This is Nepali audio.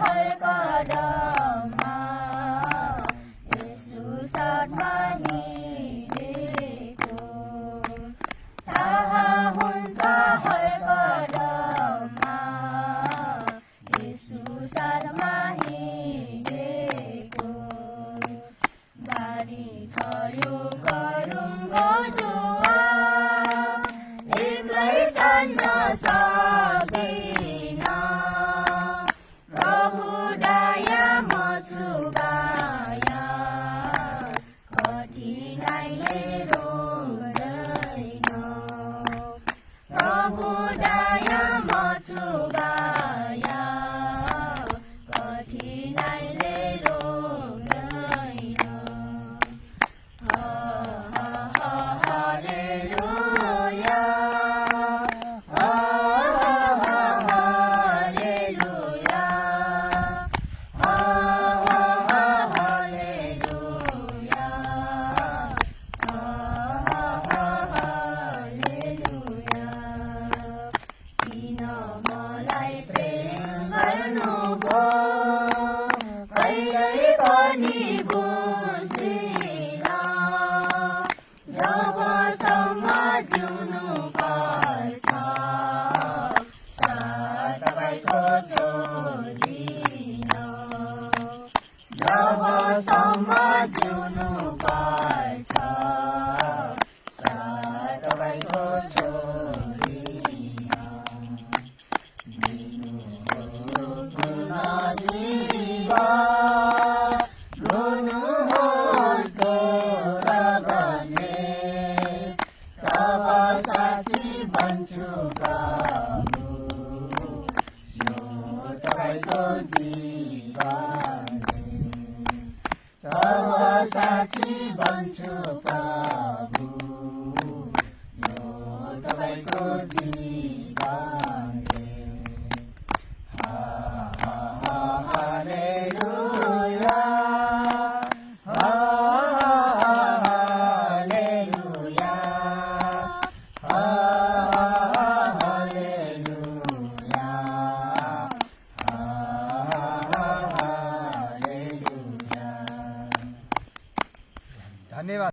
हर कदममा येशू साथमा हिँडेको थाहा हुन्छ हर कदममा येशू साथमा हिँडेको बारी छ यो गरुङको जुवा एक्लै तान्न सक्दिन प्रभु दया म छु बाया कठिनाइले रोक्दैन प्रभु दया म छु बाया कठिनाइले रोक्दैन हालेलुया हालेलुया हालेलुया हालेलुया किन मलाई प्रेम गर्नुभयो कहिल्यै पनि बुझ्दिन जबसम्म जिउनु पर्छ तपाईँको छोडिन जबसम्म जिउनु पर्छ तपाईँको छोडिन गुनुहोस् दोरगले तब साक्षी बन्छु प्रभु यो तपाईँको जीवन तब साक्षी बन्छु प्रभु